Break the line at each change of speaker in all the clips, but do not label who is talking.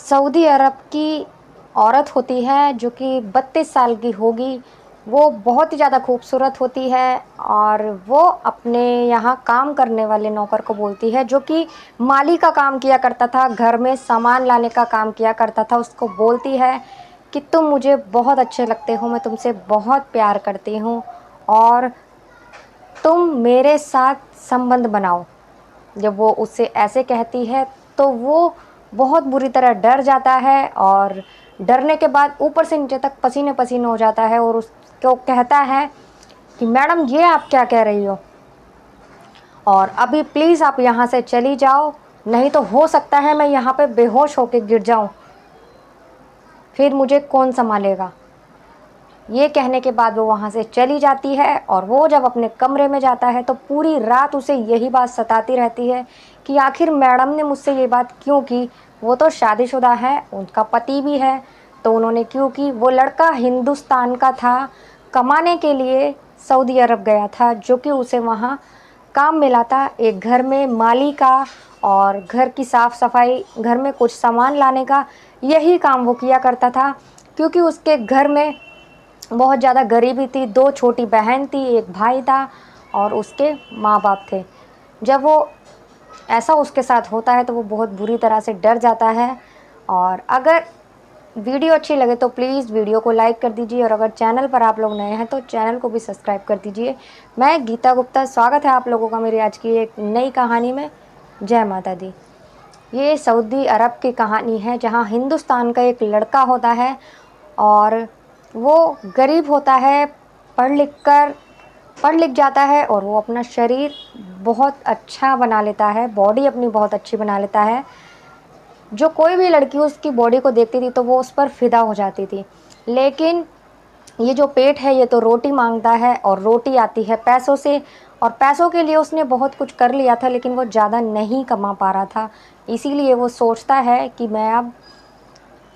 Saudi अरब की औरत होती है जो कि 32 साल की होगी। वो बहुत ही ज़्यादा खूबसूरत होती है और वो अपने यहाँ काम करने वाले नौकर को बोलती है, जो कि माली का काम किया करता था, घर में सामान लाने का काम किया करता था, उसको बोलती है कि तुम मुझे बहुत अच्छे लगते हो, मैं तुमसे बहुत प्यार करती हूँ और तुम मेरे साथ संबंध बनाओ। जब वो उससे ऐसे कहती है तो वो बहुत बुरी तरह डर जाता है और डरने के बाद ऊपर से नीचे तक पसीने पसीने हो जाता है और उसको कहता है कि मैडम ये आप क्या कह रही हो, और अभी प्लीज़ आप यहाँ से चली जाओ, नहीं तो हो सकता है मैं यहाँ पे बेहोश होके गिर जाऊँ, फिर मुझे कौन संभालेगा। ये कहने के बाद वो वहाँ से चली जाती है और वो जब अपने कमरे में जाता है तो पूरी रात उसे यही बात सताती रहती है कि आखिर मैडम ने मुझसे ये बात क्यों की। वो तो शादीशुदा है, उनका पति भी है, तो उन्होंने क्यों की। वो लड़का हिंदुस्तान का था, कमाने के लिए सऊदी अरब गया था, जो कि उसे वहाँ काम मिला था एक घर में माली का, और घर की साफ़ सफाई, घर में कुछ सामान लाने का, यही काम वो किया करता था। क्योंकि उसके घर में बहुत ज़्यादा गरीबी थी, 2 छोटी बहन थी, 1 भाई था और उसके माँ-बाप थे। जब वो ऐसा उसके साथ होता है तो वो बहुत बुरी तरह से डर जाता है। और अगर वीडियो अच्छी लगे तो प्लीज़ वीडियो को लाइक कर दीजिए, और अगर चैनल पर आप लोग नए हैं तो चैनल को भी सब्सक्राइब कर दीजिए। मैं गीता गुप्ता, स्वागत है आप लोगों का मेरी आज की एक नई कहानी में। जय माता दी। ये सऊदी अरब की कहानी है, जहाँ हिंदुस्तान का एक लड़का होता है और वो गरीब होता है, पढ़ लिख जाता है और वो अपना शरीर बहुत अच्छा बना लेता है, बॉडी अपनी बहुत अच्छी बना लेता है। जो कोई भी लड़की उसकी बॉडी को देखती थी तो वो उस पर फ़िदा हो जाती थी। लेकिन ये जो पेट है ये तो रोटी मांगता है, और रोटी आती है पैसों से, और पैसों के लिए उसने बहुत कुछ कर लिया था लेकिन वो ज़्यादा नहीं कमा पा रहा था। इसीलिए वो सोचता है कि मैं अब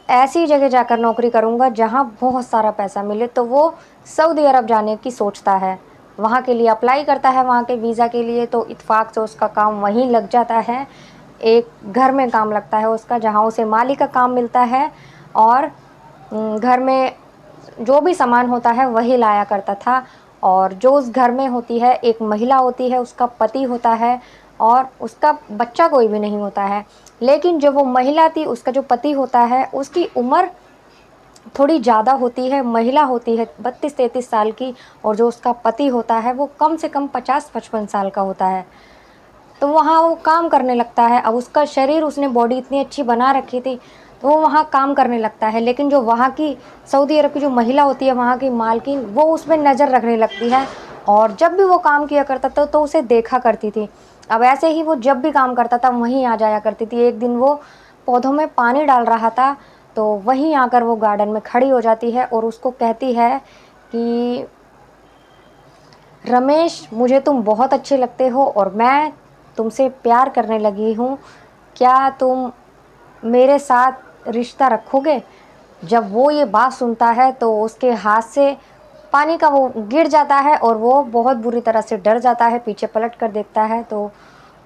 ऐसी जगह जाकर नौकरी करूँगा जहाँ बहुत सारा पैसा मिले। तो वो सऊदी अरब जाने की सोचता है, वहाँ के लिए अप्लाई करता है, वहाँ के वीज़ा के लिए। तो इत्तेफाक से उसका काम वहीं लग जाता है, एक घर में काम लगता है उसका, जहाँ उसे माली का काम मिलता है और घर में जो भी सामान होता है वही लाया करता था। और जो उस घर में होती है एक महिला होती है, उसका पति होता है और उसका बच्चा कोई भी नहीं होता है। लेकिन जो वो महिला थी, उसका जो पति होता है, उसकी उम्र थोड़ी ज़्यादा होती है, महिला होती है 32-33 साल की, और जो उसका पति होता है वो कम से कम 50-55 साल का होता है। तो वहाँ वो काम करने लगता है। अब उसका शरीर, उसने बॉडी इतनी अच्छी बना रखी थी तो वो वहाँ काम करने लगता है। लेकिन जो वहाँ की सऊदी अरब की जो महिला होती है, वहाँ की मालकिन, वो उस पर नज़र रखने लगती है और जब भी वो काम किया करता था तो उसे देखा करती थी। अब ऐसे ही वो जब भी काम करता था वहीं आ जाया करती थी। एक दिन वो पौधों में पानी डाल रहा था तो वहीं आकर वो गार्डन में खड़ी हो जाती है और उसको कहती है कि रमेश, मुझे तुम बहुत अच्छे लगते हो और मैं तुमसे प्यार करने लगी हूँ, क्या तुम मेरे साथ रिश्ता रखोगे। जब वो ये बात सुनता है तो उसके हाथ से पानी का वो गिर जाता है और वो बहुत बुरी तरह से डर जाता है, पीछे पलट कर देखता है तो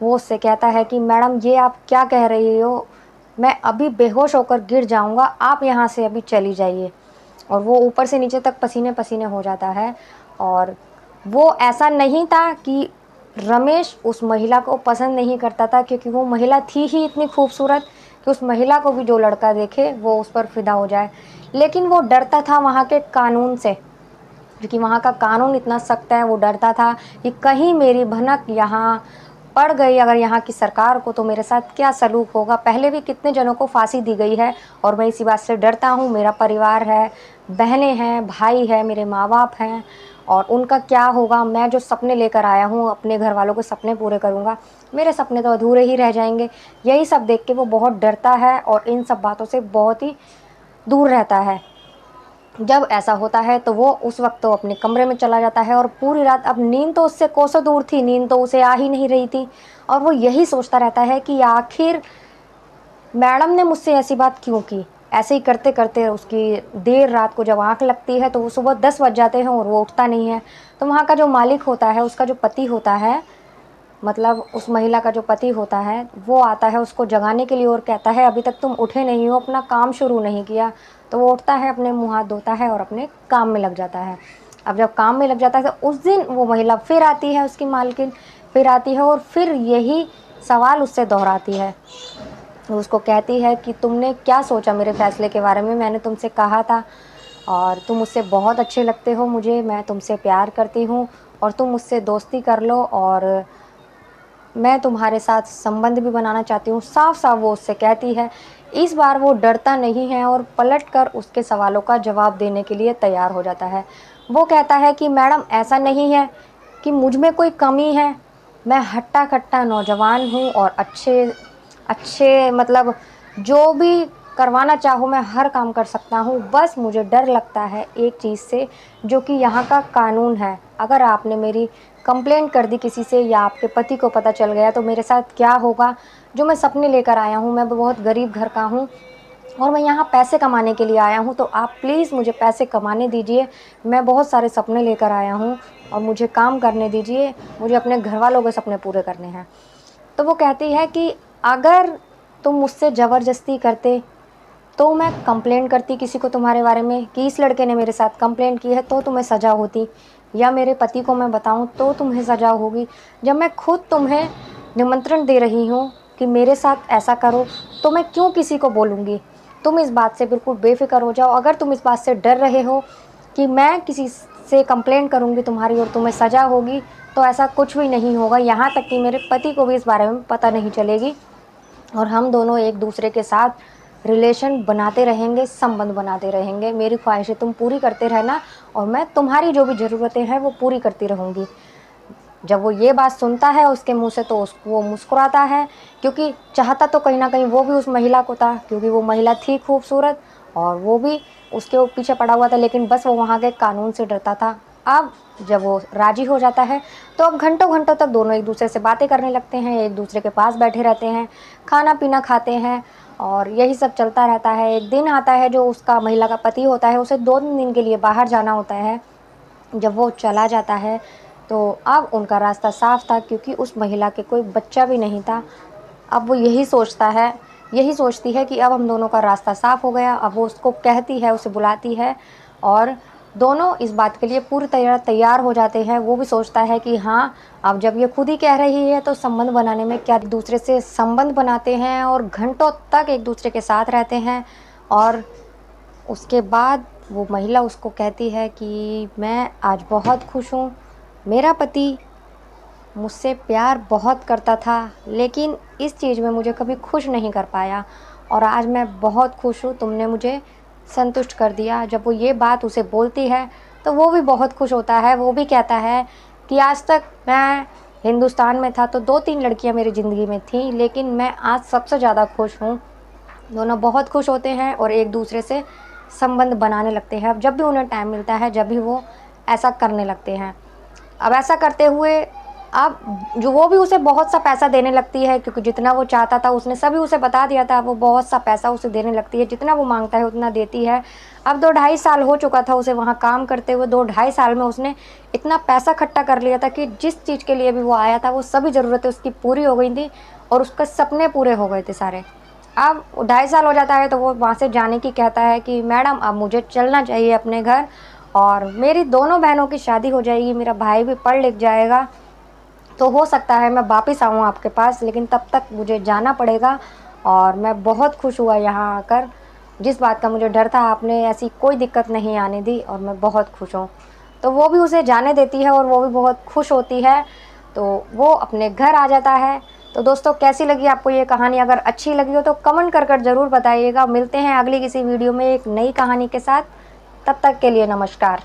वो उससे कहता है कि मैडम ये आप क्या कह रही हो, मैं अभी बेहोश होकर गिर जाऊंगा, आप यहाँ से अभी चली जाइए। और वो ऊपर से नीचे तक पसीने पसीने हो जाता है। और वो ऐसा नहीं था कि रमेश उस महिला को पसंद नहीं करता था, क्योंकि वो महिला थी ही इतनी खूबसूरत कि उस महिला को भी जो लड़का देखे वो उस पर फिदा हो जाए। लेकिन वो डरता था वहाँ के कानून से, क्योंकि वहाँ का कानून इतना सख्त है। वो डरता था कि कहीं मेरी भनक यहाँ पड़ गई अगर यहाँ की सरकार को, तो मेरे साथ क्या सलूक होगा। पहले भी कितने जनों को फांसी दी गई है और मैं इसी बात से डरता हूँ। मेरा परिवार है, बहनें हैं, भाई है, मेरे माँ बाप हैं, और उनका क्या होगा। मैं जो सपने लेकर आया हूँ, अपने घर वालों के सपने पूरे करूँगा, मेरे सपने तो अधूरे ही रह जाएंगे। यही सब देख के वो बहुत डरता है और इन सब बातों से बहुत ही दूर रहता है। जब ऐसा होता है तो वो उस वक्त तो अपने कमरे में चला जाता है और पूरी रात, अब नींद तो उससे कोसों दूर थी, नींद तो उसे आ ही नहीं रही थी, और वो यही सोचता रहता है कि आखिर मैडम ने मुझसे ऐसी बात क्यों की। ऐसे ही करते करते उसकी देर रात को जब आँख लगती है तो वो सुबह 10 बज जाते हैं और वो उठता नहीं है। तो वहाँ का जो मालिक होता है, उसका जो पति होता है, मतलब उस महिला का जो पति होता है वो आता है उसको जगाने के लिए और कहता है अभी तक तुम उठे नहीं हो, अपना काम शुरू नहीं किया। तो वो उठता है, अपने मुँह हाथ धोता है और अपने काम में लग जाता है। अब जब काम में लग जाता है तो उस दिन वो महिला फिर आती है, उसकी मालकिन फिर आती है और फिर यही सवाल उससे दोहराती है। वो उसको कहती है कि तुमने क्या सोचा मेरे फ़ैसले के बारे में? मैंने तुमसे कहा था और तुम मुझसे बहुत अच्छे लगते हो मुझे, मैं तुमसे प्यार करती हूँ और तुम मुझसे दोस्ती कर लो और मैं तुम्हारे साथ संबंध भी बनाना चाहती हूँ। साफ-साफ वो उससे कहती है। इस बार वो डरता नहीं है और पलटकर उसके सवालों का जवाब देने के लिए तैयार हो जाता है। वो कहता है कि मैडम ऐसा नहीं है कि मुझ में कोई कमी है, मैं हट्टा-कट्टा नौजवान हूँ और अच्छे अच्छे मतलब जो भी करवाना चाहूँ मैं हर काम कर सकता हूँ। बस मुझे डर लगता है एक चीज़ से, जो कि यहाँ का कानून है। अगर आपने मेरी कंप्लेंट कर दी किसी से या आपके पति को पता चल गया तो मेरे साथ क्या होगा? जो मैं सपने लेकर आया हूँ, मैं बहुत गरीब घर का हूँ और मैं यहाँ पैसे कमाने के लिए आया हूँ, तो आप प्लीज़ मुझे पैसे कमाने दीजिए। मैं बहुत सारे सपने लेकर आया हूँ और मुझे काम करने दीजिए, मुझे अपने घरवालों के सपने पूरे करने हैं। तो वो कहती है कि अगर तुम मुझसे ज़बरदस्ती करते तो मैं कंप्लेंट करती किसी को तुम्हारे बारे में कि इस लड़के ने मेरे साथ कंप्लेंट की है तो तुम्हें सज़ा होती, या मेरे पति को मैं बताऊं तो तुम्हें सज़ा होगी। जब मैं खुद तुम्हें निमंत्रण दे रही हूँ कि मेरे साथ ऐसा करो तो मैं क्यों किसी को बोलूँगी? तुम इस बात से बिल्कुल बेफ़िक्र हो जाओ। अगर तुम इस बात से डर रहे हो कि मैं किसी से कंप्लेंट करूँगी तुम्हारी और तुम्हें सज़ा होगी, तो ऐसा कुछ भी नहीं होगा। यहाँ तक कि मेरे पति को भी इस बारे में पता नहीं चलेगी और हम दोनों एक दूसरे के साथ रिलेशन बनाते रहेंगे, संबंध बनाते रहेंगे। मेरी ख्वाहिशें तुम पूरी करते रहना और मैं तुम्हारी जो भी ज़रूरतें हैं वो पूरी करती रहूँगी। जब वो ये बात सुनता है उसके मुँह से तो वो मुस्कुराता है, क्योंकि चाहता तो कहीं न कहीं वो भी उस महिला को था, क्योंकि वो महिला थी खूबसूरत और वो भी उसके वो पीछे पड़ा हुआ था, लेकिन बस वो वहाँ के कानून से डरता था। अब जब वो राज़ी हो जाता है तो अब घंटों-घंटों तक दोनों एक दूसरे से बातें करने लगते हैं, एक दूसरे के पास बैठे रहते हैं, खाना-पीना खाते हैं और यही सब चलता रहता है। एक दिन आता है जो उसका महिला का पति होता है, उसे 2 दिन के लिए बाहर जाना होता है। जब वो चला जाता है तो अब उनका रास्ता साफ था, क्योंकि उस महिला के कोई बच्चा भी नहीं था। अब वो यही सोचती है कि अब हम दोनों का रास्ता साफ हो गया। अब वो उसको कहती है, उसे बुलाती है और दोनों इस बात के लिए पूरी तरह तैयार हो जाते हैं। वो भी सोचता है कि हाँ, अब जब ये खुद ही कह रही है तो संबंध बनाने में क्या, दूसरे से संबंध बनाते हैं और घंटों तक एक दूसरे के साथ रहते हैं। और उसके बाद वो महिला उसको कहती है कि मैं आज बहुत खुश हूँ, मेरा पति मुझसे प्यार बहुत करता था लेकिन इस चीज़ में मुझे कभी खुश नहीं कर पाया और आज मैं बहुत खुश हूँ, तुमने मुझे संतुष्ट कर दिया। जब वो ये बात उसे बोलती है तो वो भी बहुत खुश होता है। वो भी कहता है कि आज तक मैं हिंदुस्तान में था तो 2-3 लड़कियाँ मेरी ज़िंदगी में थीं, लेकिन मैं आज सबसे ज़्यादा खुश हूँ। दोनों बहुत खुश होते हैं और एक दूसरे से संबंध बनाने लगते हैं। अब जब भी उन्हें टाइम मिलता है, जब भी वो ऐसा करने लगते हैं। अब ऐसा करते हुए अब जो वो भी उसे बहुत सा पैसा देने लगती है, क्योंकि जितना वो चाहता था उसने सभी उसे बता दिया था। वो बहुत सा पैसा उसे देने लगती है, जितना वो मांगता है उतना देती है। अब 2 ढाई साल हो चुका था उसे वहाँ काम करते हुए। 2 ढाई साल में उसने इतना पैसा इकट्ठा कर लिया था कि जिस चीज़ के लिए भी वो आया था वो सभी ज़रूरतें उसकी पूरी हो गई थी और उसके सपने पूरे हो गए थे सारे। अब 2.5 साल हो जाता है तो वो वहाँ से जाने की कहता है कि मैडम अब मुझे चलना चाहिए अपने घर और मेरी दोनों बहनों की शादी हो जाएगी, मेरा भाई भी पढ़ लिख जाएगा, तो हो सकता है मैं वापस आऊँ आपके पास, लेकिन तब तक मुझे जाना पड़ेगा। और मैं बहुत खुश हुआ यहाँ आकर, जिस बात का मुझे डर था आपने ऐसी कोई दिक्कत नहीं आने दी और मैं बहुत खुश हूँ। तो वो भी उसे जाने देती है और वो भी बहुत खुश होती है, तो वो अपने घर आ जाता है। तो दोस्तों कैसी लगी आपको ये कहानी? अगर अच्छी लगी हो तो कमेंट कर ज़रूर बताइएगा। मिलते हैं अगली किसी वीडियो में एक नई कहानी के साथ। तब तक के लिए नमस्कार।